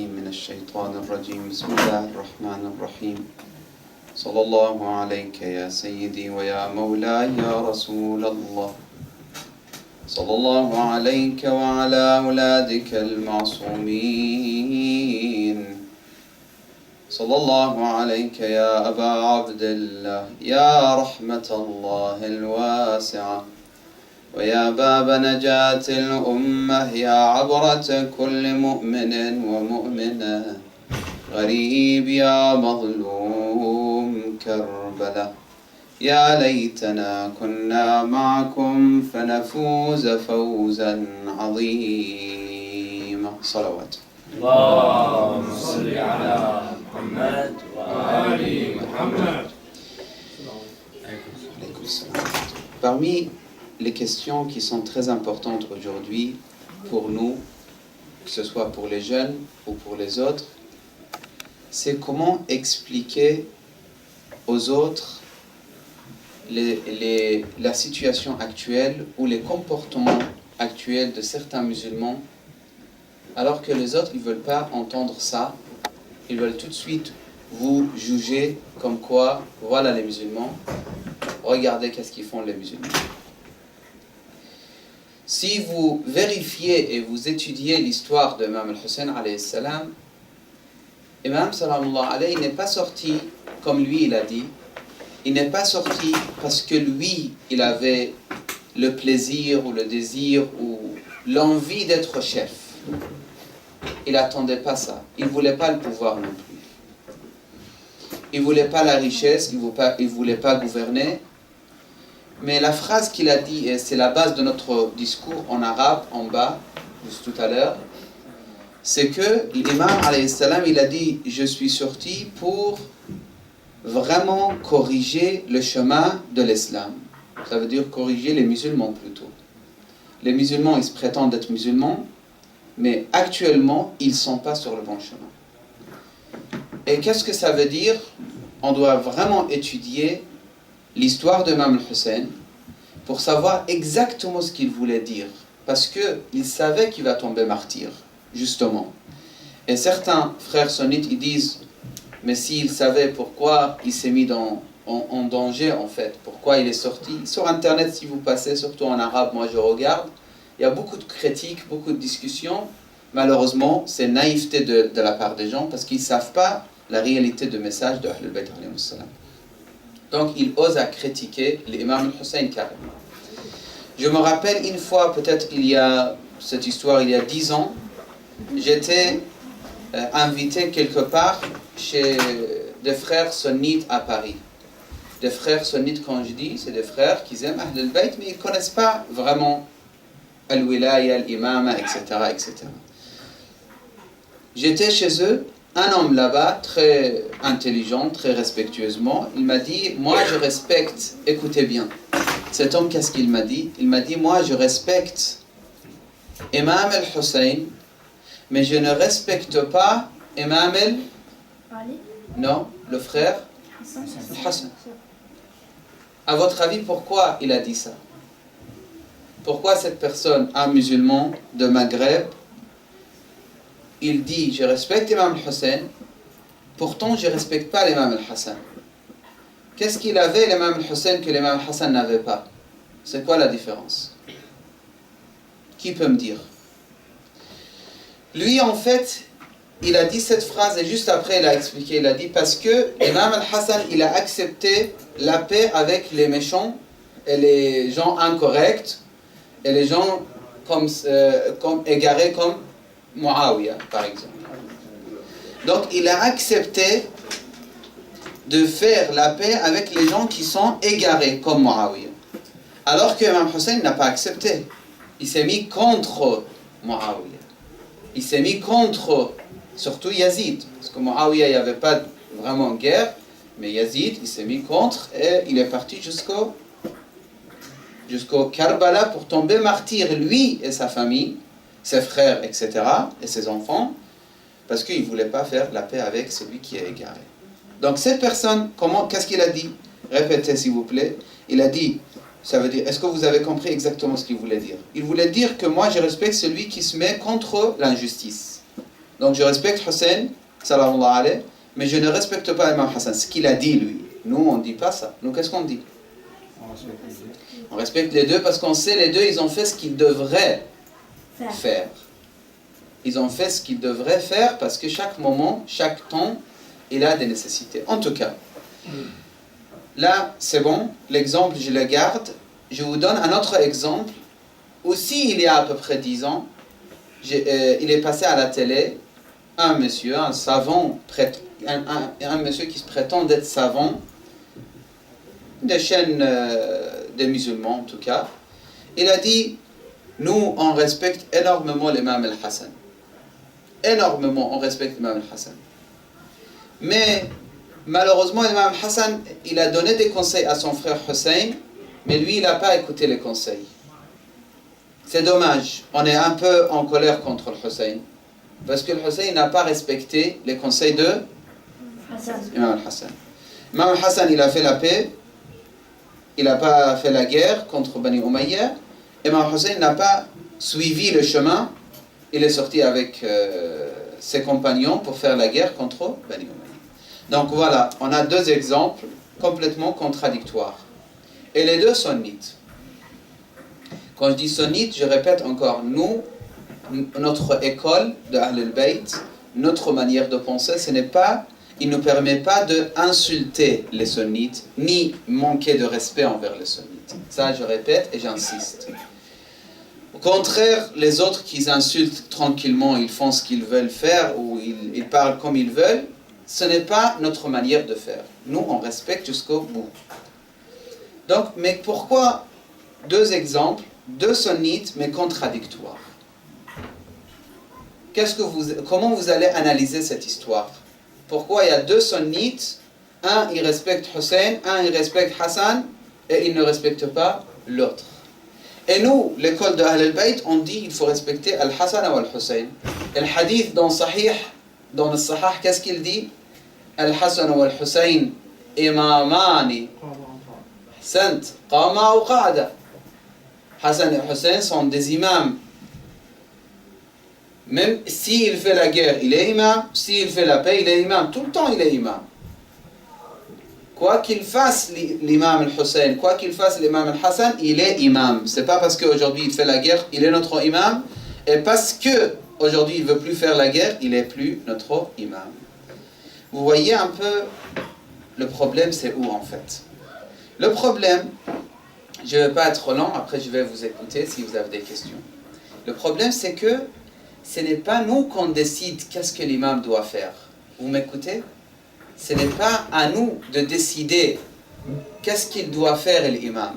العليم من الشيطان الرجيم بسم الله الرحمن الرحيم صلى الله عليك يا سيدي ويا مولاي يا رسول الله صلى الله عليك وعلى أولادك المعصومين صلى الله عليك يا أبا عبد الله يا رحمة الله الواسعة ويا باب نجاة الأمة يا عبرة كل مؤمن ومؤمنة غريب يا مظلوم كربلاء يا ليتنا كنا معكم فنفوز فوزا عظيما صلوات اللهم صل على محمد وآل محمد. Parmi les questions qui sont très importantes aujourd'hui pour nous, que ce soit pour les jeunes ou pour les autres, c'est comment expliquer aux autres la situation actuelle ou les comportements actuels de certains musulmans, alors que les autres, ils ne veulent pas entendre ça. Ils veulent tout de suite vous juger comme quoi, voilà les musulmans, regardez qu'est-ce qu'ils font les musulmans. Si vous vérifiez et vous étudiez l'histoire de Imam al-Hussein alayhi salam, Imam sallallahu alayhi n'est pas sorti comme lui il a dit. Il n'est pas sorti parce que lui, il avait le plaisir ou le désir ou l'envie d'être chef. Il n'attendait pas ça. Il ne voulait pas le pouvoir non plus. Il ne voulait pas la richesse, il ne voulait pas gouverner. Mais la phrase qu'il a dit, et c'est la base de notre discours en arabe, en bas, juste tout à l'heure, c'est que l'imam, alayhi salam, il a dit « Je suis sorti pour vraiment corriger le chemin de l'islam ». Ça veut dire corriger les musulmans plutôt. Les musulmans, ils se prétendent être musulmans, mais actuellement, ils ne sont pas sur le bon chemin. Et qu'est-ce que ça veut dire? On doit vraiment étudier l'histoire de Imam al-Hussein pour savoir exactement ce qu'il voulait dire. Parce qu'il savait qu'il va tomber martyr, justement. Et certains frères sunnites, ils disent, mais s'il savait pourquoi il s'est mis en danger, en fait, pourquoi il est sorti. Sur Internet, si vous passez, surtout en arabe, moi je regarde, il y a beaucoup de critiques, beaucoup de discussions. Malheureusement, c'est naïveté de la part des gens parce qu'ils ne savent pas la réalité du message de Ahlul Bayt alayhi salam. Donc, ils osent à critiquer l'imam al-Hussein carrément. Je me rappelle une fois, peut-être il y a cette histoire, il y a 10 ans, j'étais invité quelque part chez des frères sunnites à Paris. Des frères sunnites, quand je dis, c'est des frères qui aiment Ahlul Bayt, mais ils ne connaissent pas vraiment al-wilaya, al-imama, etc., etc. J'étais chez eux, un homme là-bas, très intelligent, très respectueusement, il m'a dit, moi je respecte, écoutez bien, cet homme qu'est-ce qu'il m'a dit? Il m'a dit, moi je respecte Imam al-Hussein, mais je ne respecte pas Imam non, le frère Hassan. À votre avis, pourquoi il a dit ça? Pourquoi cette personne, un musulman de Maghreb, il dit, je respecte Imam al-Hussein, pourtant je ne respecte pas l'imam al-Hassan. Qu'est-ce qu'il avait l'imam al-Hussein que l'imam al-Hassan n'avait pas? C'est quoi la différence? Qui peut me dire? Lui, en fait, il a dit cette phrase et juste après, il a expliqué, il a dit, parce que l'imam al-Hassan, il a accepté la paix avec les méchants et les gens incorrects et les gens comme égarés comme Muawiyah, par exemple. Donc, il a accepté de faire la paix avec les gens qui sont égarés, comme Muawiyah. Alors que Imam Hussein n'a pas accepté. Il s'est mis contre Muawiyah. Il s'est mis contre, surtout Yazid. Parce que Muawiyah, il n'y avait pas vraiment guerre, mais Yazid, il s'est mis contre et il est parti jusqu'au Karbala pour tomber martyr, lui et sa famille, ses frères, etc., et ses enfants, parce qu'il ne voulait pas faire la paix avec celui qui est égaré. Donc cette personne, qu'est-ce qu'il a dit? Répétez s'il vous plaît. Il a dit, ça veut dire, est-ce que vous avez compris exactement ce qu'il voulait dire? Il voulait dire que moi je respecte celui qui se met contre l'injustice. Donc je respecte Hussein, salam alayhi, mais je ne respecte pas Imam Hassan, ce qu'il a dit lui. Nous, on ne dit pas ça. Nous, qu'est-ce qu'on dit? On respecte les deux parce qu'on sait les deux, ils ont fait ce qu'ils devraient faire. Ils ont fait ce qu'ils devraient faire parce que chaque moment, chaque temps, il a des nécessités. En tout cas, là, c'est bon, l'exemple, je le garde. Je vous donne un autre exemple. Aussi, il y a à peu près 10 ans, il est passé à la télé un monsieur, un savant, un monsieur qui se prétend d'être savant, des chaînes des musulmans en tout cas. Il a dit, nous, on respecte énormément l'imam al-Hassan. Énormément, on respecte l'imam al-Hassan. Mais malheureusement, l'imam al-Hassan, il a donné des conseils à son frère Hussein, mais lui, il n'a pas écouté les conseils. C'est dommage. On est un peu en colère contre le Hussein. Parce que le Hussein n'a pas respecté les conseils de Imam al-Hassan. Imam al-Hassan, il a fait la paix. Il n'a pas fait la guerre contre Bani Umayya. Imam al-Hussein n'a pas suivi le chemin. Il est sorti avec ses compagnons pour faire la guerre contre Bani Umayya. Donc voilà, on a deux exemples complètement contradictoires. Et les deux sunnites. Quand je dis sunnite, je répète encore, nous, notre école de Ahl al-Bayt, notre manière de penser, il ne permet pas d'insulter les sunnites, ni manquer de respect envers les sunnites. Ça, je répète et j'insiste. Au contraire, les autres qui insultent tranquillement, ils font ce qu'ils veulent faire, ou ils parlent comme ils veulent, ce n'est pas notre manière de faire. Nous, on respecte jusqu'au bout. Donc, mais pourquoi deux exemples, deux sunnites, mais contradictoires? Comment vous allez analyser cette histoire? Pourquoi il y a deux sunnites, un il respecte Hussein, un il respecte Hassan, et il ne respecte pas l'autre? Et nous, l'école de Ahl al-Bayt, on dit qu'il faut respecter Al-Hassan ou Al-Hussein. Et le hadith dans le Sahih, qu'est-ce qu'il dit? Al-Hassan ou Al-Hussein, imamani, sant, qama ou qa'da. Hassan et Hussein sont des imams. Même s'il fait la guerre, il est imam. S'il fait la paix, il est imam. Tout le temps, il est imam. Quoi qu'il fasse l'imam al-Hussein, quoi qu'il fasse l'imam al-Hassan, il est imam. C'est pas parce qu'aujourd'hui il fait la guerre, il est notre imam. Et parce qu'aujourd'hui il ne veut plus faire la guerre, il n'est plus notre imam. Vous voyez un peu, le problème c'est où en fait? Le problème, je ne vais pas être long, après je vais vous écouter si vous avez des questions. Le problème c'est que ce n'est pas nous qu'on décide qu'est-ce que l'imam doit faire. Vous m'écoutez? Ce n'est pas à nous de décider qu'est-ce qu'il doit faire l'imam.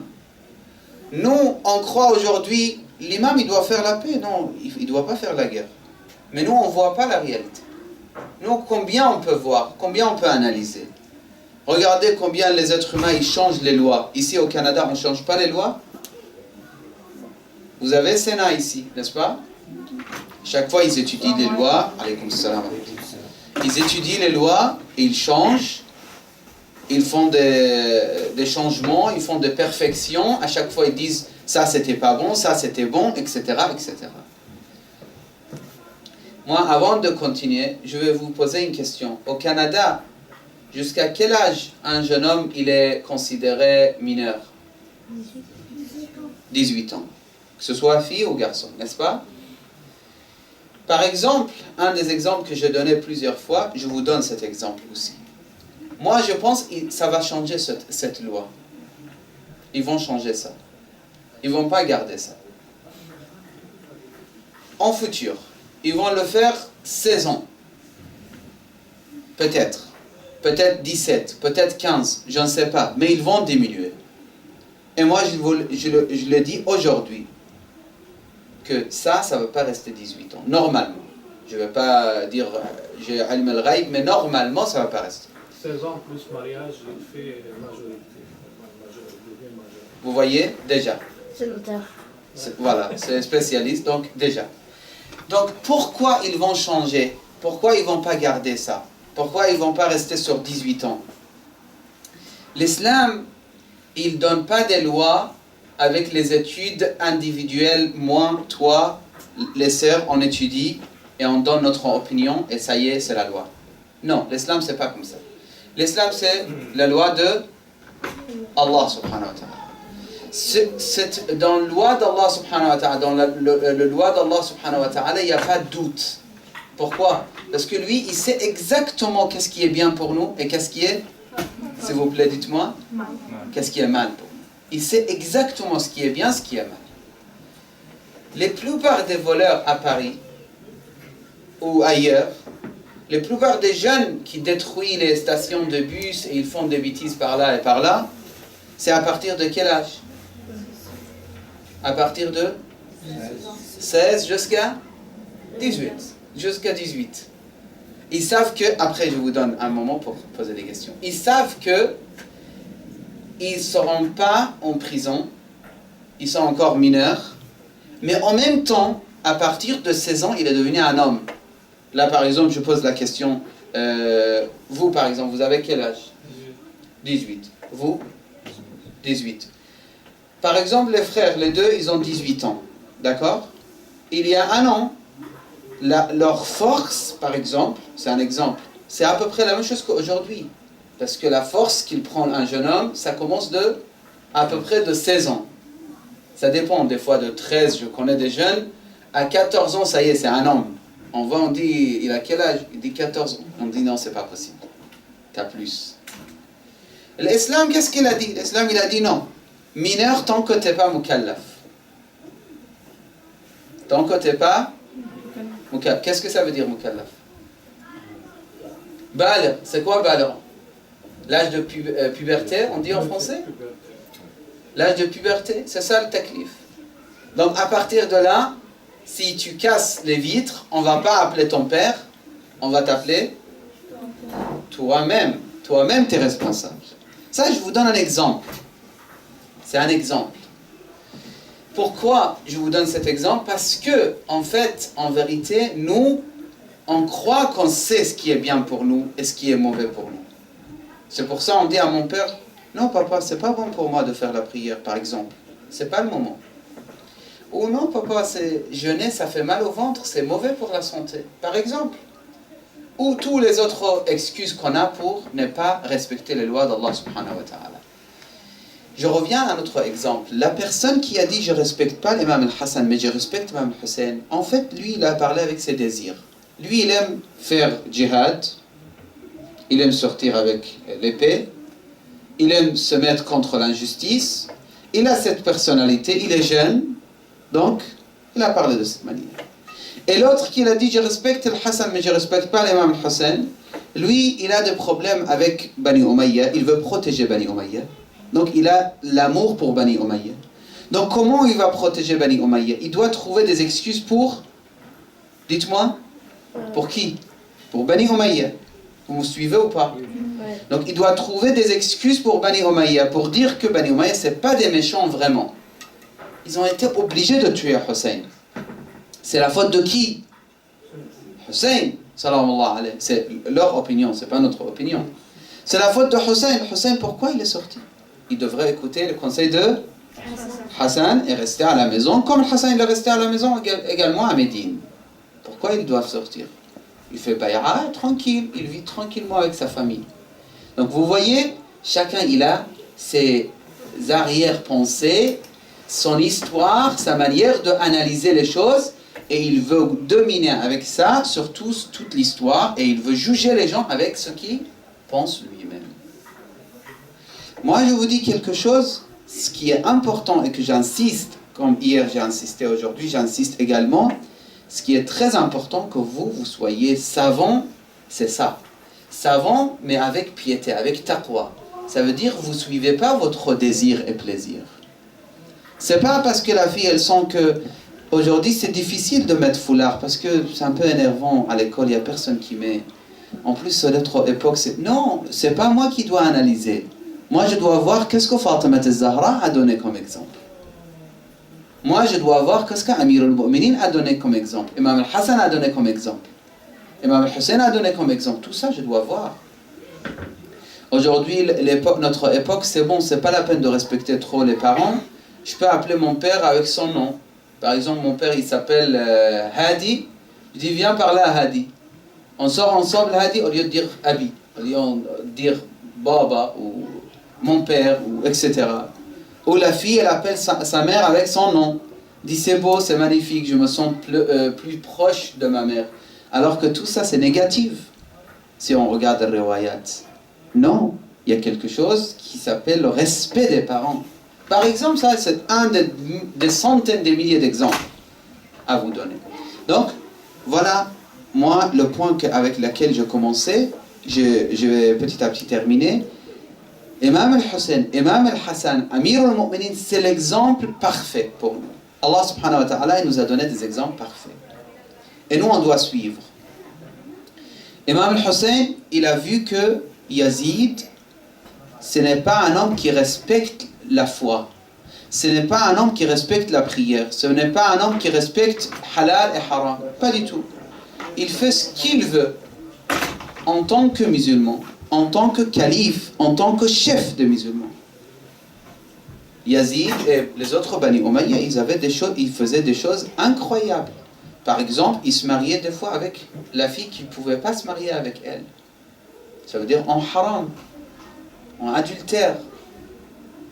Nous, on croit aujourd'hui, l'imam il doit faire la paix. Non, il ne doit pas faire la guerre. Mais nous, on ne voit pas la réalité. Nous, combien on peut voir, combien on peut analyser. Regardez combien les êtres humains ils changent les lois. Ici au Canada, on ne change pas les lois. Vous avez Sénat ici, n'est-ce pas? Chaque fois, ils étudient les lois. Alaykoum salam. Ils étudient les lois, ils changent, ils font des changements, ils font des perfections. À chaque fois, ils disent ça c'était pas bon, ça c'était bon, etc., etc. Moi, avant de continuer, je vais vous poser une question. Au Canada, jusqu'à quel âge un jeune homme il est considéré mineur? 18 ans. Que ce soit fille ou garçon, n'est-ce pas? Par exemple, un des exemples que j'ai donné plusieurs fois, je vous donne cet exemple aussi. Moi, je pense que ça va changer cette loi. Ils vont changer ça. Ils ne vont pas garder ça. En futur, ils vont le faire 16 ans. Peut-être. Peut-être 17, peut-être 15, je ne sais pas. Mais ils vont diminuer. Et moi, je le dis aujourd'hui. Que ça ne va pas rester 18 ans, normalement. Je ne vais pas dire j'ai ilm al-ghaib, mais normalement ça ne va pas rester. 16 ans plus mariage, il fait majorité. Vous voyez, déjà. C'est l'auteur. Voilà, c'est spécialiste, donc déjà. Donc pourquoi ils vont changer? Pourquoi ils ne vont pas garder ça? Pourquoi ils ne vont pas rester sur 18 ans? L'islam, il ne donne pas des lois avec les études individuelles, moi, toi, les sœurs, on étudie et on donne notre opinion et ça y est, c'est la loi. Non, l'islam c'est pas comme ça. L'islam c'est la loi de Allah subhanahu wa ta'ala. Dans la loi d'Allah subhanahu wa ta'ala, dans le loi d'Allah subhanahu wa ta'ala, il n'y a pas de doute. Pourquoi? Parce que lui, il sait exactement qu'est-ce qui est bien pour nous et qu'est-ce qui est, s'il vous plaît, dites-moi, qu'est-ce qui est mal pour nous. Il sait exactement ce qui est bien, ce qui est mal. La plupart des voleurs à Paris ou ailleurs, la plupart des jeunes qui détruisent les stations de bus et ils font des bêtises par là et par là, c'est à partir de quel âge? À partir de 16 jusqu'à 18. Jusqu'à 18. Ils savent que, après je vous donne un moment pour poser des questions, ils savent que ils ne seront pas en prison, ils sont encore mineurs, mais en même temps, à partir de 16 ans, il est devenu un homme. Là, par exemple, je pose la question, vous, par exemple, vous avez quel âge? 18. Vous? 18. Par exemple, les frères, les deux, ils ont 18 ans. D'accord? Il y a un an, leur force, par exemple, c'est un exemple, c'est à peu près la même chose qu'aujourd'hui. Parce que la force qu'il prend un jeune homme, ça commence à peu près de 16 ans. Ça dépend, des fois de 13, je connais des jeunes, à 14 ans, ça y est, c'est un homme. On va, on dit, il a quel âge? Il dit 14 ans. On dit non, c'est pas possible. T'as plus. L'islam, qu'est-ce qu'il a dit? L'islam, il a dit non. Mineur tant que t'es pas mukallaf. Tant que t'es pas mukallaf. Qu'est-ce que ça veut dire mukallaf? Bal, c'est quoi bal? L'âge de puberté, on dit en français? L'âge de puberté, c'est ça le taklif. Donc à partir de là, si tu casses les vitres, on ne va pas appeler ton père, on va t'appeler toi-même. Toi-même, tu es responsable. Ça, je vous donne un exemple. C'est un exemple. Pourquoi je vous donne cet exemple? Parce que, en fait, en vérité, nous, on croit qu'on sait ce qui est bien pour nous et ce qui est mauvais pour nous. C'est pour ça qu'on dit à mon père, non papa, c'est pas bon pour moi de faire la prière, par exemple. C'est pas le moment. Ou non papa, jeûner, ça fait mal au ventre, c'est mauvais pour la santé, par exemple. Ou tous les autres excuses qu'on a pour ne pas respecter les lois d'Allah subhanahu wa ta'ala. Je reviens à un autre exemple. La personne qui a dit je respecte pas l'imam al-Hassan, mais je respecte l'imam al-Hussein, en fait, lui, il a parlé avec ses désirs. Lui, il aime faire djihad, il aime sortir avec l'épée, il aime se mettre contre l'injustice, il a cette personnalité, il est jeune, donc il a parlé de cette manière. Et l'autre qui a dit je respecte le Hassan mais je ne respecte pas l'imam Hassan, lui il a des problèmes avec Bani Umayya, il veut protéger Bani Umayya, donc il a l'amour pour Bani Umayya. Donc comment il va protéger Bani Umayya? Il doit trouver des excuses pour, dites-moi, pour qui? Pour Bani Umayya. Vous me suivez ou pas? Donc il doit trouver des excuses pour Bani Umayya, pour dire que Bani Umayya c'est pas des méchants vraiment. Ils ont été obligés de tuer Hussein. C'est la faute de qui? Hussein, sallallahu alayhi. C'est leur opinion, c'est pas notre opinion. C'est la faute de Hussein. Hussein, pourquoi il est sorti? Il devrait écouter le conseil de Hassan et rester à la maison, comme Hassan il est resté à la maison également à Médine. Pourquoi ils doivent sortir? Il fait bay'a, tranquille, il vit tranquillement avec sa famille. Donc vous voyez, chacun il a ses arrière-pensées, son histoire, sa manière d'analyser les choses, et il veut dominer avec ça, surtout toute l'histoire, et il veut juger les gens avec ce qu'il pense lui-même. Moi je vous dis quelque chose, ce qui est important et que j'insiste, comme hier j'ai insisté, aujourd'hui j'insiste également, ce qui est très important que vous soyez savants, c'est ça. Savants, mais avec piété, avec taqwa. Ça veut dire vous ne suivez pas votre désir et plaisir. C'est pas parce que la fille, elle sent que aujourd'hui c'est difficile de mettre foulard, parce que c'est un peu énervant à l'école, il n'y a personne qui met. En plus, notre époque, c'est... Non, c'est pas moi qui dois analyser. Moi, je dois voir qu'est-ce que Fatima al-Zahra a donné comme exemple. Moi, je dois voir qu'est-ce qu'Amir al-Mu'minin a donné comme exemple. Imam al-Hassan a donné comme exemple. Imam al-Hussein a donné comme exemple. Tout ça, je dois voir. Aujourd'hui, notre époque, c'est bon, c'est pas la peine de respecter trop les parents. Je peux appeler mon père avec son nom. Par exemple, mon père, il s'appelle Hadi. Je dis, viens parler à Hadi. On sort ensemble, Hadi, au lieu de dire Abi, au lieu de dire Baba, ou mon père, ou etc. Ou la fille, elle appelle sa mère avec son nom. Dit, c'est beau, c'est magnifique, je me sens plus proche de ma mère. Alors que tout ça, c'est négatif, si on regarde le riwayat. Non, il y a quelque chose qui s'appelle le respect des parents. Par exemple, ça, c'est un des centaines de milliers d'exemples à vous donner. Donc, voilà, moi, le point avec lequel je commençais, je vais petit à petit terminer. Imam al-Hussein, Imam al-Hassan, Amir al-Mu'minin, c'est l'exemple parfait pour nous. Allah subhanahu wa ta'ala, il nous a donné des exemples parfaits. Et nous, on doit suivre. Imam al-Hussein, il a vu que Yazid, ce n'est pas un homme qui respecte la foi. Ce n'est pas un homme qui respecte la prière. Ce n'est pas un homme qui respecte halal et haram. Pas du tout. Il fait ce qu'il veut en tant que musulman, en tant que calife, en tant que chef de musulmans. Yazid et les autres Bani Umayya, ils faisaient des choses incroyables. Par exemple, ils se mariaient des fois avec la fille qui ne pouvait pas se marier avec elle. Ça veut dire en haram, en adultère.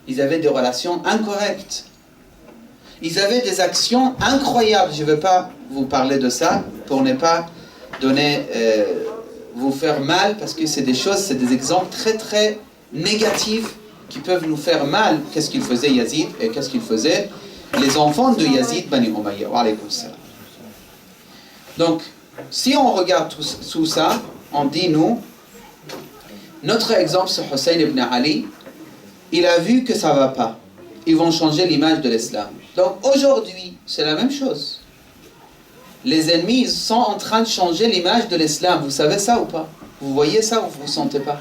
Ils avaient des relations incorrectes. Ils avaient des actions incroyables. Je ne veux pas vous parler de ça pour ne pas vous faire mal, parce que c'est des exemples très très négatifs qui peuvent nous faire mal. Qu'est-ce qu'il faisait Yazid et qu'est-ce qu'ils faisaient les enfants de Yazid Bani Umayya. Wa alaykum salam. Donc, si on regarde tout ça, on dit nous, notre exemple c'est Hussein ibn Ali, il a vu que ça ne va pas. Ils vont changer l'image de l'islam. Donc aujourd'hui, c'est la même chose. Les ennemis ils sont en train de changer l'image de l'islam. Vous savez ça ou pas? Vous voyez ça ou vous ne sentez pas?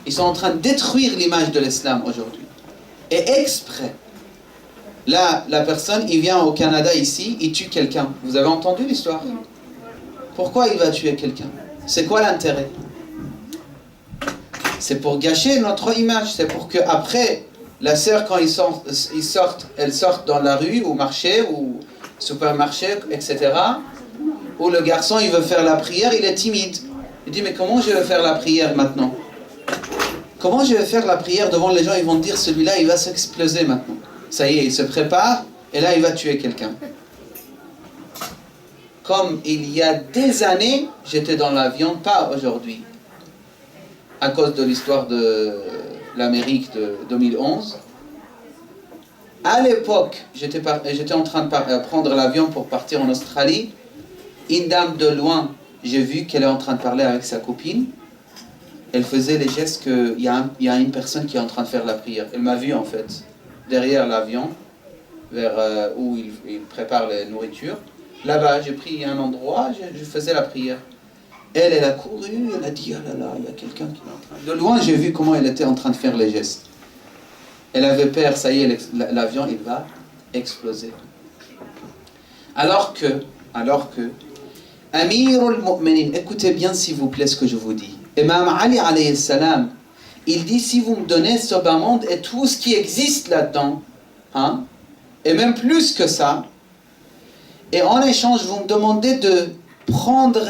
Ils sont en train de détruire l'image de l'islam aujourd'hui. Et exprès. Là, la personne, il vient au Canada ici, il tue quelqu'un. Vous avez entendu l'histoire? Pourquoi il va tuer quelqu'un? C'est quoi l'intérêt? C'est pour gâcher notre image. C'est pour que après, la sœur, quand elle sorte dans la rue, au marché, ou supermarché, etc. Ou le garçon, il veut faire la prière, il est timide. Il dit, mais comment je vais faire la prière maintenant? Comment je vais faire la prière devant les gens? Ils vont dire, celui-là, il va s'exploser maintenant. Ça y est, il se prépare, et là, il va tuer quelqu'un. Comme il y a des années, j'étais dans l'avion, pas aujourd'hui, à cause de l'histoire de l'Amérique de 2011. À l'époque, j'étais en train de prendre l'avion pour partir en Australie. Une dame de loin, j'ai vu qu'elle est en train de parler avec sa copine. Elle faisait les gestes qu'il y a une personne qui est en train de faire la prière. Elle m'a vu en fait, derrière l'avion, vers où il prépare la nourriture. Là-bas, j'ai pris un endroit, je faisais la prière. Elle a couru, elle a dit, oh là là, il y a quelqu'un qui est en train... De loin, j'ai vu comment elle était en train de faire les gestes. Elle avait peur, ça y est, l'avion, il va exploser. Alors que, Amir al-Mu'minin, écoutez bien s'il vous plaît ce que je vous dis. Imam Ali alayhi salam, il dit, si vous me donnez ce bas monde et tout ce qui existe là-dedans, hein, et même plus que ça, et en échange, vous me demandez de prendre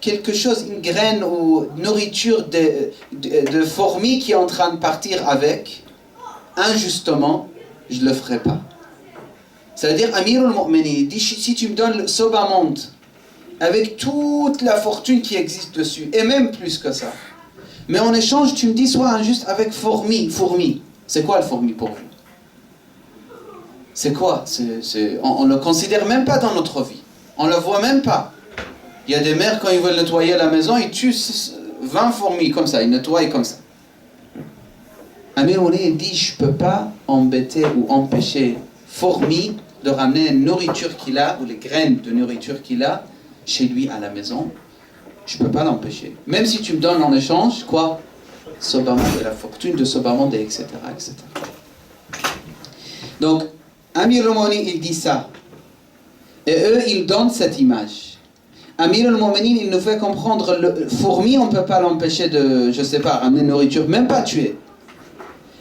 quelque chose, une graine ou nourriture de fourmis qui est en train de partir avec, injustement, je ne le ferai pas. C'est-à-dire, Amir al-Mu'minin dit, si tu me donnes ce bas monde, avec toute la fortune qui existe dessus, et même plus que ça, mais en échange, tu me dis, sois injuste avec fourmi. C'est quoi le fourmi pour vous? C'est quoi? On ne le considère même pas dans notre vie. On ne le voit même pas. Il y a des mères, quand ils veulent nettoyer la maison, ils tuent 20 fourmis comme ça, ils nettoient comme ça. Amir al-Mu'minin dit, je ne peux pas embêter ou empêcher fourmi de ramener la nourriture qu'il a, ou les graines de nourriture qu'il a, chez lui à la maison. Je ne peux pas l'empêcher. Même si tu me donnes en échange, quoi? Sobamond et la fortune de Sobamond, etc., etc. Donc, Amir al-Mu'minin, il dit ça. Et eux, ils donnent cette image. Amir al-Mu'minin, il nous fait comprendre, le fourmi, on ne peut pas l'empêcher de, je ne sais pas, ramener nourriture, même pas tuer.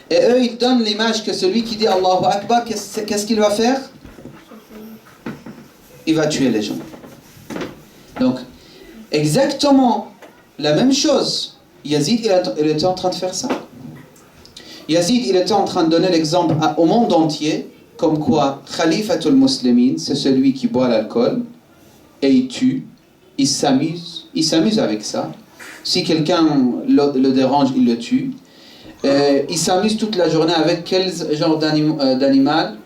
Et eux, ils donnent l'image que celui qui dit Allahu Akbar, qu'est-ce qu'il va faire? Il va tuer les gens. Donc, exactement la même chose. Yazid, il était en train de faire ça. Yazid, il était en train de donner l'exemple au monde entier, comme quoi Khalifatul Muslimin, c'est celui qui boit l'alcool et il tue, il s'amuse avec ça. Si quelqu'un le dérange, il le tue. Il s'amuse toute la journée avec quel genre d'animal?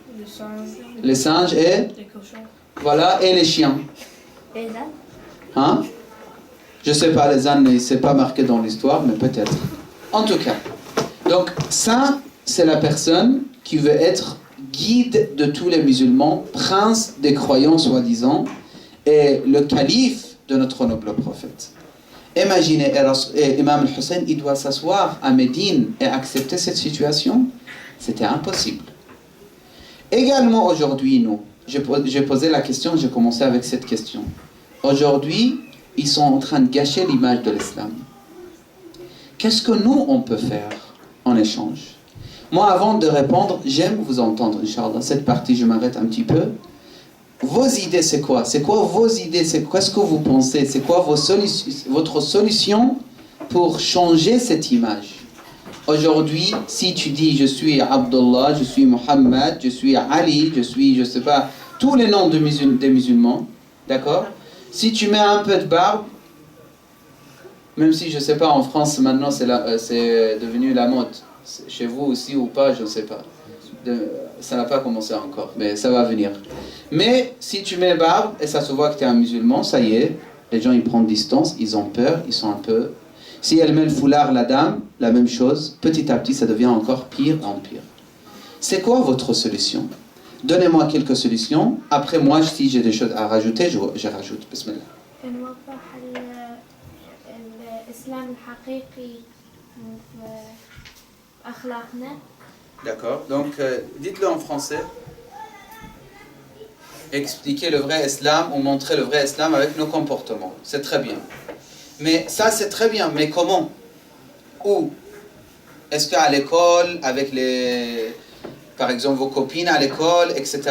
Les singes et Les cochons. voilà, et les chiens. Et là? Hein? Je sais pas, les ânes, c'est pas marqué dans l'histoire, mais peut-être. En tout cas. Donc, ça, c'est la personne qui veut être guide de tous les musulmans, prince des croyants, soi-disant, et le calife de notre noble prophète. Imaginez, Imam al-Hussein, il doit s'asseoir à Médine et accepter cette situation. C'était impossible. Également aujourd'hui, nous, j'ai posé la question, j'ai commencé avec cette question. Aujourd'hui, ils sont en train de gâcher l'image de l'islam. Qu'est-ce que nous, on peut faire en échange? Moi, avant de répondre, j'aime vous entendre, Inch'Allah. Cette partie, je m'arrête un petit peu. Vos idées, c'est quoi? C'est quoi vos idées? Qu'est-ce que vous pensez? C'est quoi votre solution pour changer cette image? Aujourd'hui, si tu dis je suis Abdullah, je suis Mohammed, je suis Ali, je suis, je sais pas, tous les noms des musulmans, d'accord? Si tu mets un peu de barbe, même si je sais pas, en France maintenant c'est devenu la mode. Chez vous aussi ou pas, je ne sais pas. Ça n'a pas commencé encore, mais ça va venir. Mais si tu mets barbe et ça se voit que tu es un musulman, ça y est, les gens ils prennent distance, ils ont peur, ils sont un peu... Si elle met le foulard, la dame, la même chose, petit à petit ça devient encore pire en pire. C'est quoi votre solution? Donnez-moi quelques solutions. Après moi, si j'ai des choses à rajouter, je rajoute. Bismillah. D'accord, donc dites-le en français. Expliquer le vrai islam ou montrer le vrai islam avec nos comportements. C'est très bien. Mais ça, c'est très bien. Mais comment? Où? Est-ce qu'à l'école, avec par exemple vos copines à l'école, etc.,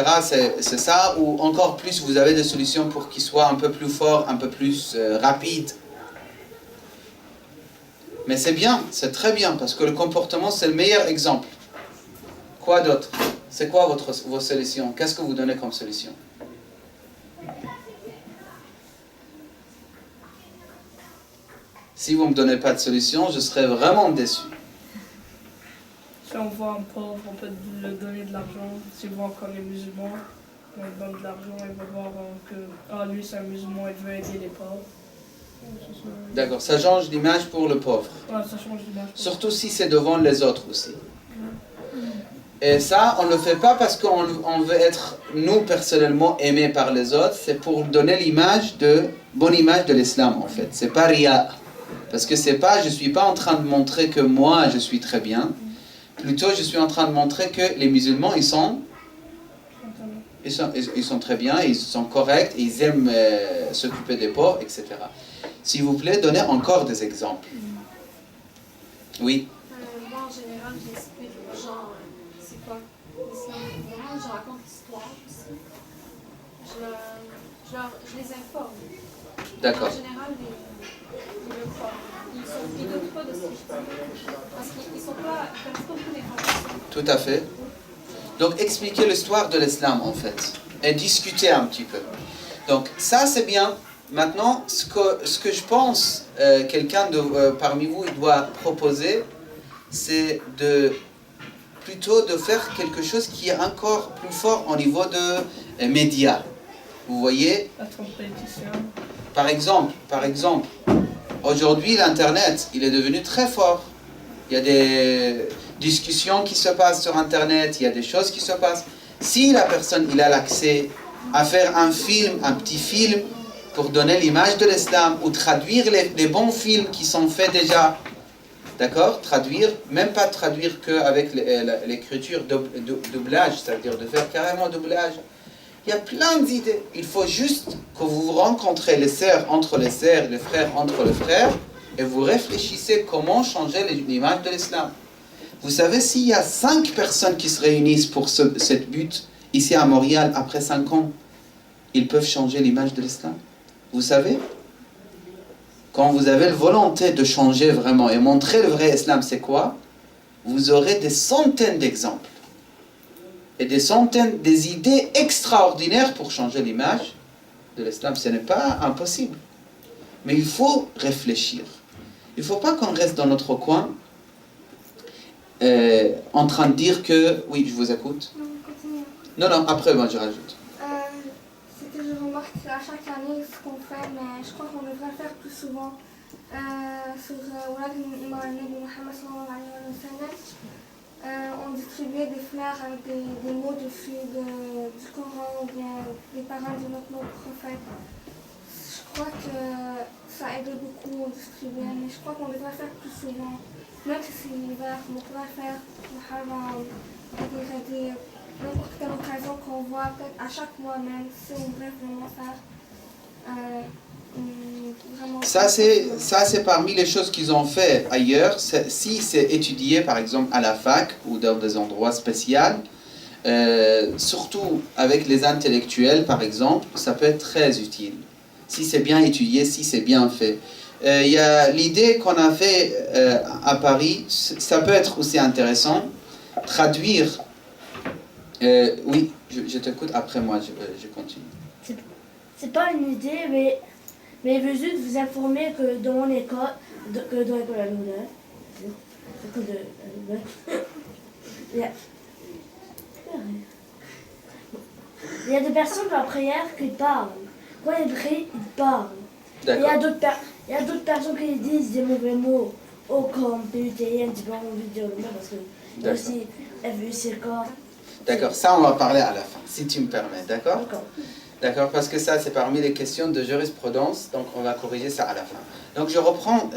c'est ça? Ou encore plus, vous avez des solutions pour qu'ils soient un peu plus forts, un peu plus rapides? Mais c'est bien, c'est très bien, parce que le comportement, c'est le meilleur exemple. Quoi d'autre? C'est quoi vos solutions? Qu'est-ce que vous donnez comme solution? Si vous ne me donnez pas de solution, je serai vraiment déçu. Si on voit un pauvre, on peut lui donner de l'argent. Si on voit comme les musulmans, on lui donne de l'argent, il va voir que lui c'est un musulman, il veut aider les pauvres. D'accord, ça change l'image pour le pauvre. Ouais, ça change l'image. Surtout si c'est devant les autres aussi. Et ça, on ne le fait pas parce qu'on veut être, nous, personnellement, aimés par les autres. C'est pour donner bonne image de l'islam, en fait. C'est pas riya. Parce que c'est pas, je suis pas en train de montrer que moi, je suis très bien. Plutôt, je suis en train de montrer que les musulmans, ils sont très bien, ils sont corrects, ils aiment s'occuper des pauvres, etc. S'il vous plaît, donnez encore des exemples. Oui. Moi, en général, j'explique aux gens c'est quoi l'islam. Je raconte l'histoire aussi. Je les informe. D'accord. En général, ils le croient. Ils ne doutent pas de ce que je dis. Parce qu'ils ne connaissent pas toutes les informations. Tout à fait. Donc, expliquer l'histoire de l'islam, en fait. Et discuter un petit peu. Donc, ça, c'est bien. Maintenant, ce que je pense, quelqu'un parmi vous il doit proposer, c'est plutôt de faire quelque chose qui est encore plus fort au niveau de médias. Vous voyez? Par exemple, aujourd'hui, l'Internet, il est devenu très fort. Il y a des discussions qui se passent sur Internet, il y a des choses qui se passent. Si la personne il a l'accès à faire un petit film, pour donner l'image de l'islam, ou traduire les bons films qui sont faits déjà, d'accord? Traduire, même pas traduire qu'avec l'écriture doublage, c'est-à-dire de faire carrément doublage. Il y a plein d'idées. Il faut juste que vous vous rencontrez les sœurs entre les sœurs, les frères entre les frères, et vous réfléchissez comment changer l'image de l'islam. Vous savez, s'il y a 5 personnes qui se réunissent pour cette but, ici à Montréal, après 5 ans, ils peuvent changer l'image de l'islam. Vous savez, quand vous avez la volonté de changer vraiment et montrer le vrai islam c'est quoi, vous aurez des centaines d'exemples et des centaines des idées extraordinaires pour changer l'image de l'islam. Ce n'est pas impossible. Mais il faut réfléchir. Il ne faut pas qu'on reste dans notre coin en train de dire que... Oui, je vous écoute. Non, continue. Non, après, moi, je rajoute. C'est que je remarque qu'à chaque année, ce qu'on fait, mais je crois qu'on devrait le faire plus souvent. Sur Walad Nabi Muhammad sallallahu alayhi wa sallam, on distribuait des fleurs avec des mots dessus du Coran ou bien des paroles de notre prophète. Je crois que ça aide beaucoup à distribuer, mais je crois qu'on devrait faire plus souvent. Même si c'est l'hiver, on pourrait faire Muharram, n'importe quelle occasion qu'on voit, peut-être à chaque mois même, si on devrait vraiment faire. Ça c'est parmi les choses qu'ils ont fait ailleurs. Si c'est étudié par exemple à la fac ou dans des endroits spéciaux, surtout avec les intellectuels par exemple, ça peut être très utile. Si c'est bien étudié, si c'est bien fait. Il y a l'idée qu'on a fait à Paris, ça peut être aussi intéressant, traduire... oui, je t'écoute, après moi je continue. C'est pas une idée, mais je veux juste vous informer que dans mon école, dans l'école à l'honneur, il y a des personnes dans la prière qui parlent. Quand ils prient, ils parlent. Il y a d'autres personnes qui disent des mauvais mots, comme PUTN, j'ai pas envie de dire le mot parce que il y a aussi FUCK. D'accord, ça on va parler à la fin, si tu me permets, d'accord? D'accord. D'accord, parce que ça c'est parmi les questions de jurisprudence, donc on va corriger ça à la fin. Donc je reprends,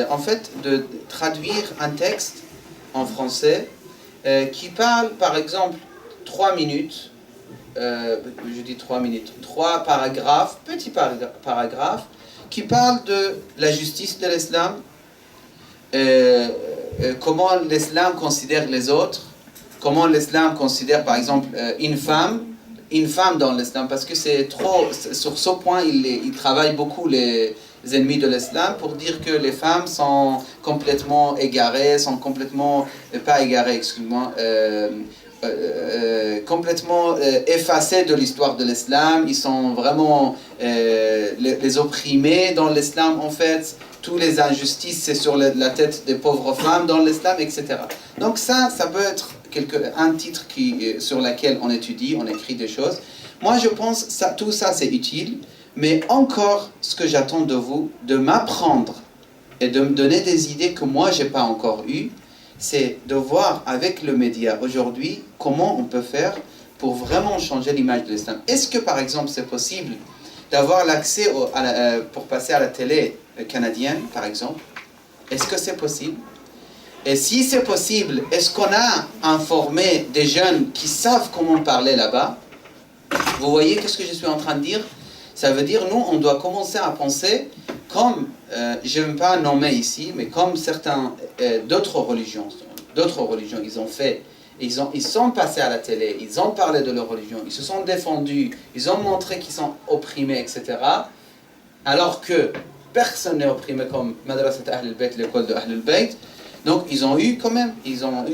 en fait, de traduire un texte en français qui parle par exemple 3 minutes, je dis 3 minutes, 3 paragraphes, petits paragraphes, qui parlent de la justice de l'islam, comment l'islam considère les autres, comment l'islam considère par exemple une femme dans l'islam, parce que c'est trop, sur ce point il travaille beaucoup les ennemis de l'islam pour dire que les femmes sont complètement égarées, complètement effacées de l'histoire de l'islam. Ils sont vraiment les opprimés dans l'islam en fait. Toutes les injustices c'est sur la tête des pauvres femmes dans l'islam, etc. Donc ça peut être un titre sur lequel on étudie, on écrit des choses. Moi je pense que tout ça c'est utile, mais encore ce que j'attends de vous, de m'apprendre et de me donner des idées que moi j'ai pas encore eues, c'est de voir avec le média aujourd'hui comment on peut faire pour vraiment changer l'image de l'islam. Est-ce que par exemple c'est possible d'avoir l'accès pour passer à la télé canadienne par exemple? Est-ce que c'est possible? Et si c'est possible, est-ce qu'on a informé des jeunes qui savent comment parler là-bas? Vous voyez qu'est-ce que je suis en train de dire? Ça veut dire, nous, on doit commencer à penser comme, je n'aime pas nommer ici, mais comme certains d'autres religions, ils ont fait, ils sont passés à la télé, ils ont parlé de leur religion, ils se sont défendus, ils ont montré qu'ils sont opprimés, etc. Alors que personne n'est opprimé comme Madrasat Ahl al-Bayt, l'école de Ahl al-Bayt. Donc ils ont eu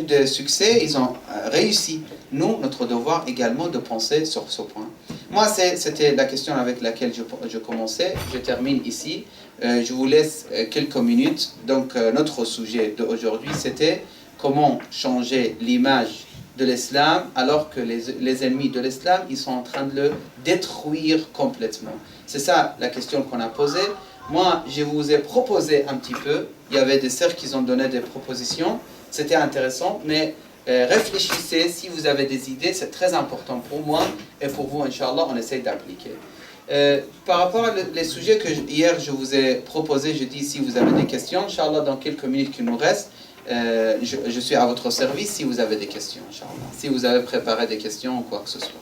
des succès, ils ont réussi. Nous, notre devoir également de penser sur ce point. Moi, c'était la question avec laquelle je commençais. Je termine ici. Je vous laisse quelques minutes. Donc notre sujet d'aujourd'hui, c'était comment changer l'image de l'islam alors que les ennemis de l'islam, ils sont en train de le détruire complètement. C'est ça la question qu'on a posée. Moi, je vous ai proposé un petit peu. Il y avait des sœurs qui ont donné des propositions. C'était intéressant, mais réfléchissez. Si vous avez des idées, c'est très important pour moi et pour vous, Inch'Allah, on essaye d'appliquer. Par rapport aux sujets que hier je vous ai proposés, je dis si vous avez des questions, Inch'Allah, dans quelques minutes qu'il nous reste, je suis à votre service si vous avez des questions, Inch'Allah. Si vous avez préparé des questions ou quoi que ce soit.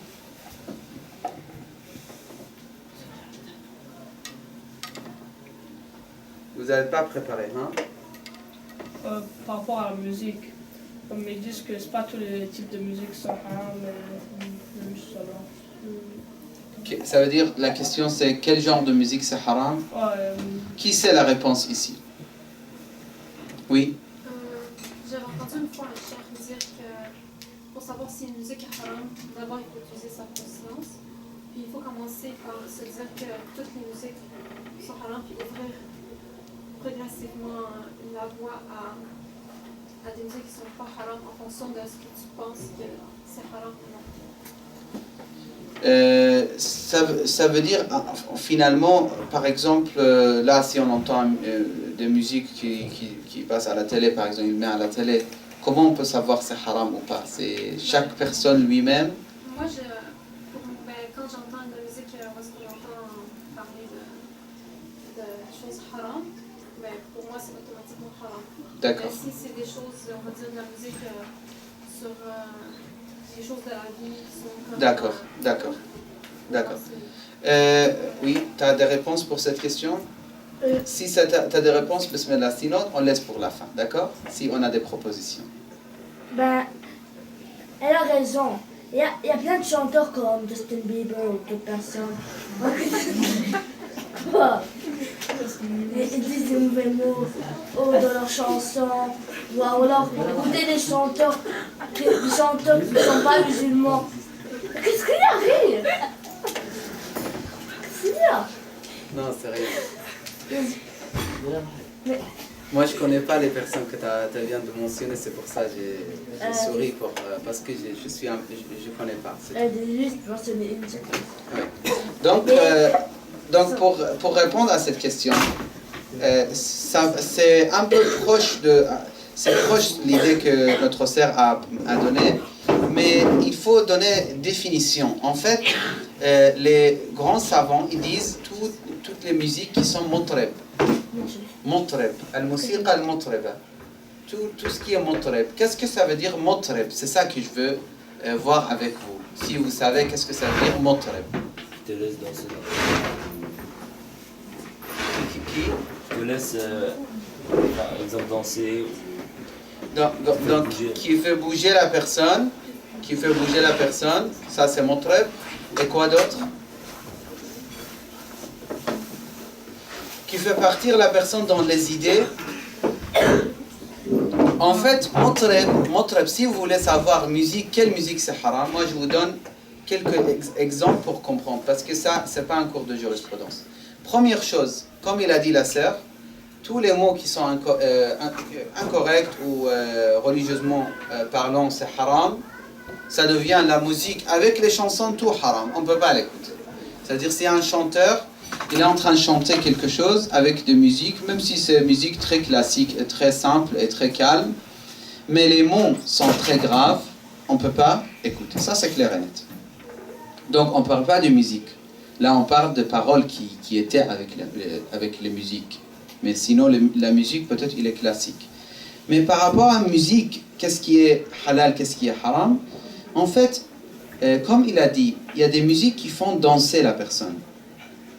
Vous n'avez pas préparé, hein? Par rapport à la musique, comme ils disent que c'est pas tous les types de musique sont mais juste ça. Ça veut dire, la question c'est quel genre de musique c'est haram? Qui sait la réponse ici? Oui? J'avais entendu une fois un cheikh dire que pour savoir si une musique est haram, d'abord il faut utiliser sa conscience. Puis il faut commencer par se dire que toutes les musiques sont haram, puis ouvrir progressivement la voie à des musiques qui ne sont pas haram en fonction de ce que tu penses que c'est haram ou non. Ça veut dire, finalement, par exemple, là, si on entend des musiques qui passent à la télé, par exemple, il met à la télé, comment on peut savoir si c'est haram ou pas? C'est chaque personne lui-même? Moi, quand j'entends de la musique, parce que j'entends parler de choses haram, pour moi, c'est automatiquement haram. D'accord. Mais si c'est des choses, on va dire, de la musique sur des choses de la vie qui sont comme... D'accord. Oui, tu as des réponses pour cette question? Si tu as des réponses, bismillah, sinon on laisse pour la fin, d'accord? Si on a des propositions. Ben, elle a raison. Il y a plein de chanteurs comme Justin Bieber ou d'autres personnes. Ils disent des mauvais mots dans leurs chansons. Ou alors, écoutez des chanteurs qui ne sont pas musulmans. Qu'est-ce qu'il y a, rire? Qu'est-ce qu'il y a? Non, c'est rien. Moi, je connais pas les personnes que tu viens de mentionner, c'est pour ça que j'ai souri, parce que je connais pas. Juste mentionner une seconde. Donc pour répondre à cette question, c'est un peu proche de l'idée que notre sœur a donnée, mais il faut donner définition. En fait, les grands savants, ils disent toutes les musiques qui sont mutreb. Mutreb, al-musiqa al-mutreba. Tout ce qui est mutreb. Qu'est-ce que ça veut dire mutreb? C'est ça que je veux voir avec vous. Si vous savez qu'est-ce que ça veut dire mutreb. Je te laisse danser. Qui? Je te laisse, par exemple, danser. Donc qui fait bouger la personne, ça c'est mutreb. Et quoi d'autre? Qui fait partir la personne dans les idées. En fait, mutreb, si vous voulez savoir quelle musique c'est haram, moi je vous donne quelques exemples pour comprendre, parce que ça, c'est pas un cours de jurisprudence. Première chose, comme il a dit la sœur, tous les mots qui sont incorrects ou religieusement parlant, c'est haram. Ça devient la musique avec les chansons, tout haram. On ne peut pas l'écouter. C'est-à-dire, si un chanteur, il est en train de chanter quelque chose avec de musique, même si c'est musique très classique et très simple et très calme, mais les mots sont très graves, on ne peut pas écouter. Ça, c'est clair et net. Donc, on ne parle pas de musique. Là, on parle de paroles qui étaient avec les musiques. Mais sinon, la musique, peut-être, il est classique. Mais par rapport à la musique, qu'est-ce qui est halal, qu'est-ce qui est haram? En fait, comme il a dit, il y a des musiques qui font danser la personne.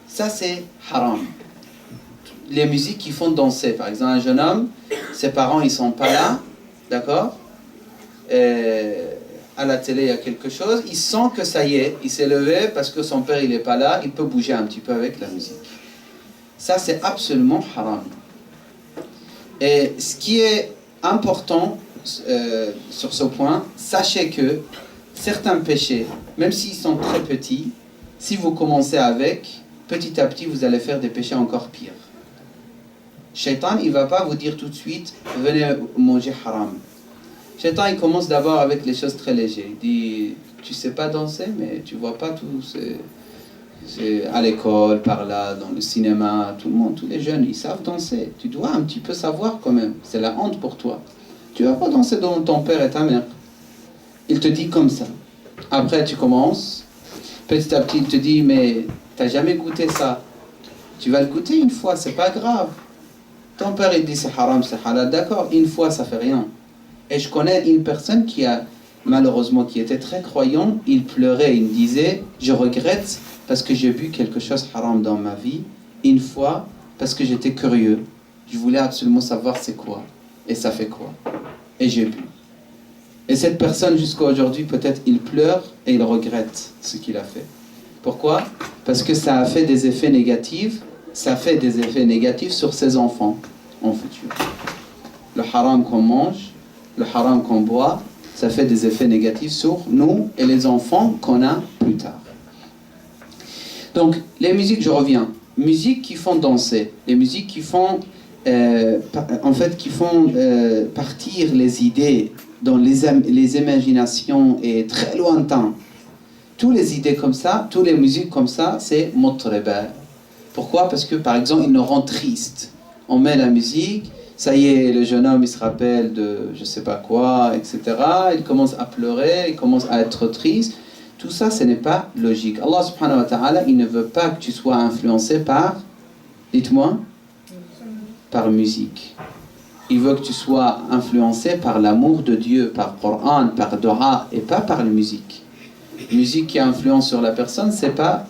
Ça, c'est haram. Les musiques qui font danser. Par exemple, un jeune homme, ses parents, ils ne sont pas là, d'accord? À la télé, il y a quelque chose. Il sent que ça y est, il s'est levé parce que son père, il n'est pas là. Il peut bouger un petit peu avec la musique. Ça, c'est absolument haram. Et ce qui est important sur ce point, sachez que certains péchés, même s'ils sont très petits, si vous commencez avec, petit à petit, vous allez faire des péchés encore pires. Shaitan, il ne va pas vous dire tout de suite, venez manger haram. Shaitan, il commence d'abord avec les choses très légères. Il dit, tu ne sais pas danser, mais tu ne vois pas tout. C'est à l'école, par là, dans le cinéma, tout le monde, tous les jeunes, ils savent danser. Tu dois un petit peu savoir quand même. C'est la honte pour toi. Tu ne vas pas danser devant ton père et ta mère. Il te dit comme ça. Après, tu commences. Petit à petit, il te dit, mais tu n'as jamais goûté ça. Tu vas le goûter une fois, c'est pas grave. Ton père, il dit, c'est haram, c'est halal. D'accord, une fois, ça fait rien. Et je connais une personne qui a, malheureusement, qui était très croyant. Il pleurait, il me disait, je regrette parce que j'ai bu quelque chose haram dans ma vie, une fois, parce que j'étais curieux. Je voulais absolument savoir c'est quoi, et ça fait quoi. Et j'ai bu. Et cette personne, jusqu'à aujourd'hui, peut-être, il pleure et il regrette ce qu'il a fait. Pourquoi? Parce que ça a fait des effets négatifs, ça fait des effets négatifs sur ses enfants en futur. Le haram qu'on mange, le haram qu'on boit, ça fait des effets négatifs sur nous et les enfants qu'on a plus tard. Donc, les musiques, je reviens, musiques qui font danser, les musiques qui font, partir les idées dans les imaginations et très lointains. Toutes les idées comme ça, toutes les musiques comme ça, c'est mutreba. Pourquoi? Parce que, par exemple, ils nous rendent tristes. On met la musique, ça y est, le jeune homme, il se rappelle de je sais pas quoi, etc. Il commence à pleurer, il commence à être triste. Tout ça, ce n'est pas logique. Allah subhanahu wa ta'ala, il ne veut pas que tu sois influencé par, dites-moi, par musique. Il veut que tu sois influencé par l'amour de Dieu, par Coran, par Dua, et pas par la musique. Musique qui influence sur la personne, c'est pas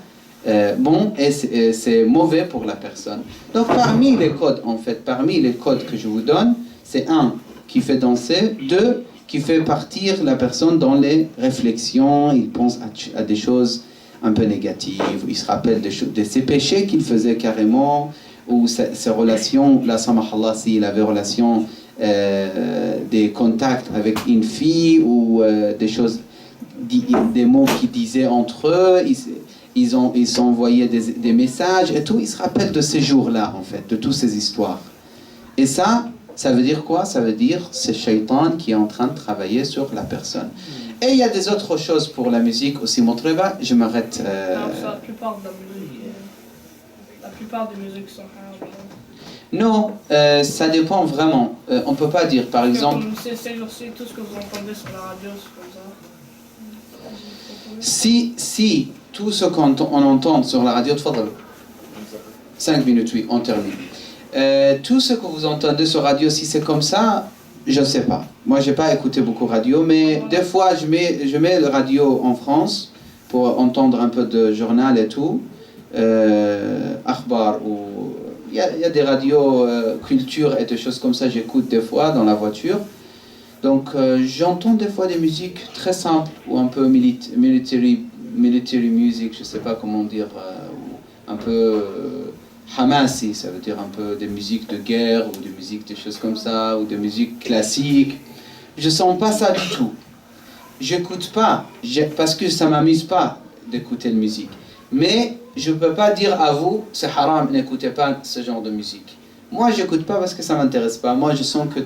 bon et c'est mauvais pour la personne. Donc parmi les codes, en fait, parmi les codes que je vous donne, c'est 1 qui fait danser, 2 qui fait partir la personne dans les réflexions, il pense à des choses un peu négatives, il se rappelle de ses péchés qu'il faisait carrément, ou ses relations, la samahallah, s'il avait relation, des contacts avec une fille, ou des choses, des mots qu'ils disaient entre eux, ils s'envoyaient des messages et tout, il se rappelle de ces jours-là, en fait, de toutes ces histoires. Et ça veut dire quoi? Ça veut dire c'est Shaitan qui est en train de travailler sur la personne. Et il y a des autres choses pour la musique aussi, Montreba, je m'arrête. La plupart de la plupart des musiques sont haram. Non, ça dépend vraiment. On ne peut pas dire, par exemple... C'est tout ce que vous entendez sur la radio, c'est comme ça. Si tout ce qu'on entend sur la radio, 5 minutes, oui, on termine. Tout ce que vous entendez sur radio, si c'est comme ça, je ne sais pas. Moi, je n'ai pas écouté beaucoup radio, mais des fois, je mets le radio en France pour entendre un peu de journal et tout. Akhbar, ou il y a des radios culture et des choses comme ça, j'écoute des fois dans la voiture. Donc, j'entends des fois des musiques très simples, ou un peu military music, je ne sais pas comment dire, un peu... Hamasi, ça veut dire un peu des musiques de guerre, ou des musiques, des choses comme ça, ou des musiques classiques. Je sens pas ça du tout. J'écoute pas, parce que ça m'amuse pas d'écouter la musique. Mais je peux pas dire à vous, c'est haram, n'écoutez pas ce genre de musique. Moi, j'écoute pas parce que ça m'intéresse pas. Moi, je sens que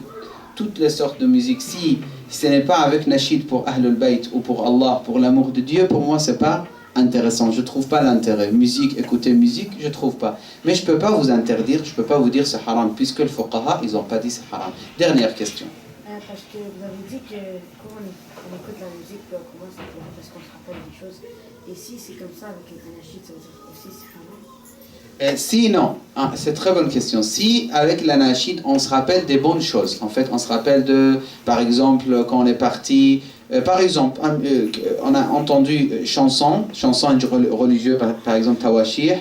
toutes les sortes de musique, si ce n'est pas avec Nashid pour Ahlul Bayt, ou pour Allah, pour l'amour de Dieu, pour moi, c'est pas intéressant, je trouve pas l'intérêt. Musique, écouter musique, je trouve pas. Mais je peux pas vous interdire, je peux pas vous dire c'est haram, puisque le fuqaha, ils ont pas dit c'est haram. Dernière question. Parce que vous avez dit que quand on écoute la musique, on commence à pleurer parce qu'on se rappelle des choses. Et si c'est comme ça avec un anachid, ça veut dire aussi c'est haram? Si, non. Ah, c'est une très bonne question. Si, avec l'anachid, on se rappelle des bonnes choses. En fait, on se rappelle de, par exemple, quand on est parti... par exemple, on a entendu chansons religieuses, par exemple Tawashih,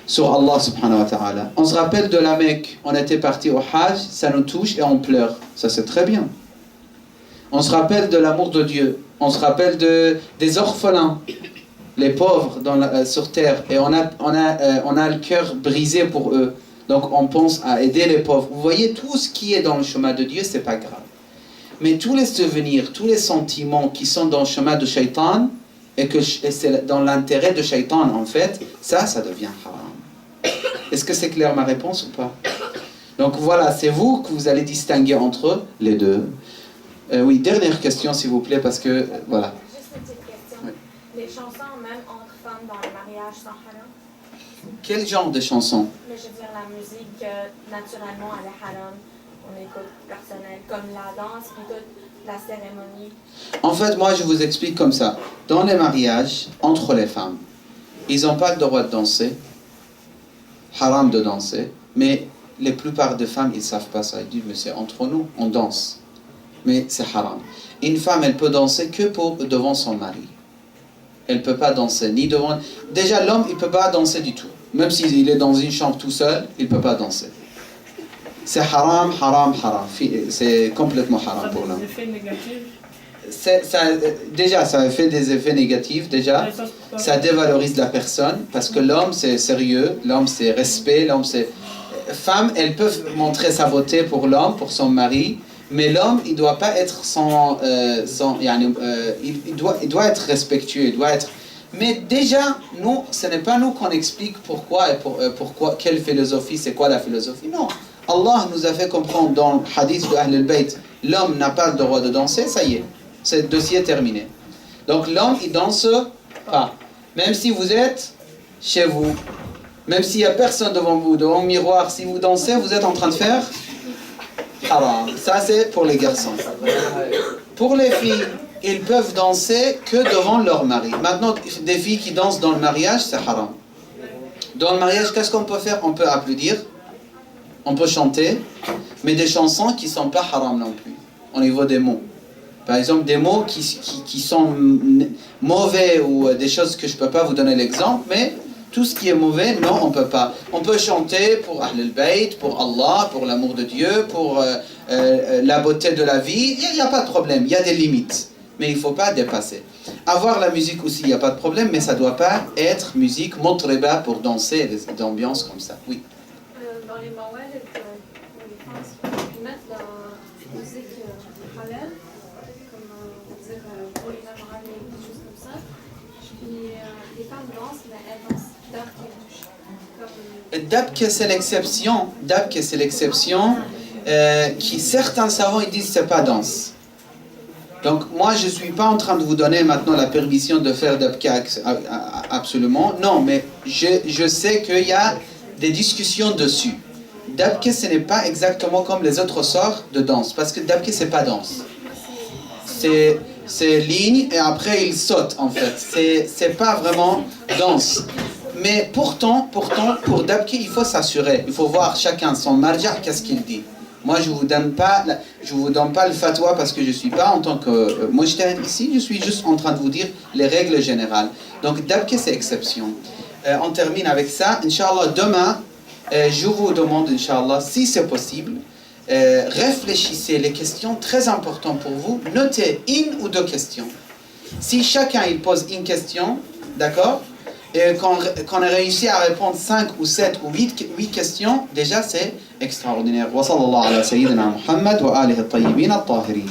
sur Allah subhanahu wa ta'ala. On se rappelle de la Mecque, on était parti au Hajj, ça nous touche et on pleure. Ça c'est très bien. On se rappelle de l'amour de Dieu, on se rappelle des orphelins, les pauvres sur terre, et on a le cœur brisé pour eux. Donc on pense à aider les pauvres. Vous voyez, tout ce qui est dans le chemin de Dieu, c'est pas grave. Mais tous les souvenirs, tous les sentiments qui sont dans le chemin de Shaitan, et c'est dans l'intérêt de Shaitan en fait, ça devient haram. Est-ce que c'est clair ma réponse ou pas? Donc voilà, c'est vous que vous allez distinguer entre les deux. Oui, dernière question s'il vous plaît, parce que voilà. Juste une petite question. Oui. Les chansons même entre femmes dans le mariage sont haram? Quel genre de chansons? Mais je veux dire la musique, naturellement elle est haram. On écoute personnel, comme la danse, puis toute la cérémonie. En fait, moi, je vous explique comme ça. Dans les mariages, entre les femmes, ils n'ont pas le droit de danser. Haram de danser. Mais la plupart des femmes, ils ne savent pas ça. Ils disent, mais c'est entre nous, on danse. Mais c'est haram. Une femme, elle peut danser que devant son mari. Elle ne peut pas danser ni devant... Déjà, l'homme, il ne peut pas danser du tout. Même s'il est dans une chambre tout seul, il ne peut pas danser. C'est haram, haram, haram. C'est complètement haram pour l'homme. Ça a des effets négatifs. déjà, ça fait des effets négatifs, déjà. Ça dévalorise la personne, parce que l'homme, c'est sérieux, l'homme, c'est respect, l'homme, c'est... Femme, elles peuvent montrer sa beauté pour l'homme, pour son mari, mais l'homme, il doit pas être il doit être respectueux, il doit être... Mais déjà, nous, ce n'est pas nous qu'on explique pourquoi, pourquoi, quelle philosophie, c'est quoi la philosophie, non. Allah nous a fait comprendre dans le hadith de Ahl al-Bayt, l'homme n'a pas le droit de danser, ça y est, c'est le dossier terminé. Donc l'homme, il danse pas. Même si vous êtes chez vous, même s'il n'y a personne devant vous, devant le miroir, si vous dansez, vous êtes en train de faire haram. Ça, c'est pour les garçons. Pour les filles, ils peuvent danser que devant leur mari. Maintenant, des filles qui dansent dans le mariage, c'est haram. Dans le mariage, qu'est-ce qu'on peut faire? On peut applaudir, on peut chanter, mais des chansons qui ne sont pas haram non plus, au niveau des mots. Par exemple, des mots qui sont mauvais ou des choses que je ne peux pas vous donner l'exemple, mais tout ce qui est mauvais, non, on ne peut pas. On peut chanter pour Ahl al-Bayt, pour Allah, pour l'amour de Dieu, pour la beauté de la vie. Il n'y a pas de problème, il y a des limites. Mais il ne faut pas dépasser. Avoir la musique aussi, il n'y a pas de problème, mais ça ne doit pas être musique montreba pour danser, des ambiances comme ça. Oui. Dans les mawalid, les femmes ils mettent la musique halal, comme on va dire pour les mamans, des choses comme ça. Puis les femmes dansent, mais elles dansent Dabke, c'est l'exception. Dabke, c'est l'exception. Qui certains savants ils disent c'est pas danse. Donc moi je suis pas en train de vous donner maintenant la permission de faire dabke absolument. Non, mais je sais qu'il y a des discussions dessus. Dabke, ce n'est pas exactement comme les autres sortes de danse, parce que dabke c'est pas danse. C'est ligne et après il saute en fait. C'est pas vraiment danse. Mais pourtant, pour dabke, il faut s'assurer. Il faut voir chacun son marja, qu'est-ce qu'il dit. Moi, je vous donne pas le fatwa parce que je suis pas en tant que mujtahid ici. Je suis juste en train de vous dire les règles générales. Donc, dabke, c'est exception. On termine avec ça. Inch'Allah, demain, je vous demande, Inch'Allah, si c'est possible, réfléchissez les questions très importantes pour vous. Notez une ou deux questions. Si chacun il pose une question, d'accord? Et qu'on a réussi à répondre 5 ou 7 ou 8 questions, déjà c'est extraordinaire. Wa sallallahu ala sayyidina Muhammad wa alihi at-tayyibin at-tahirin.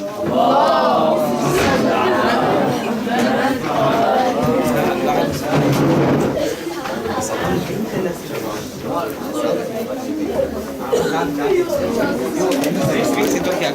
C'est toi qui as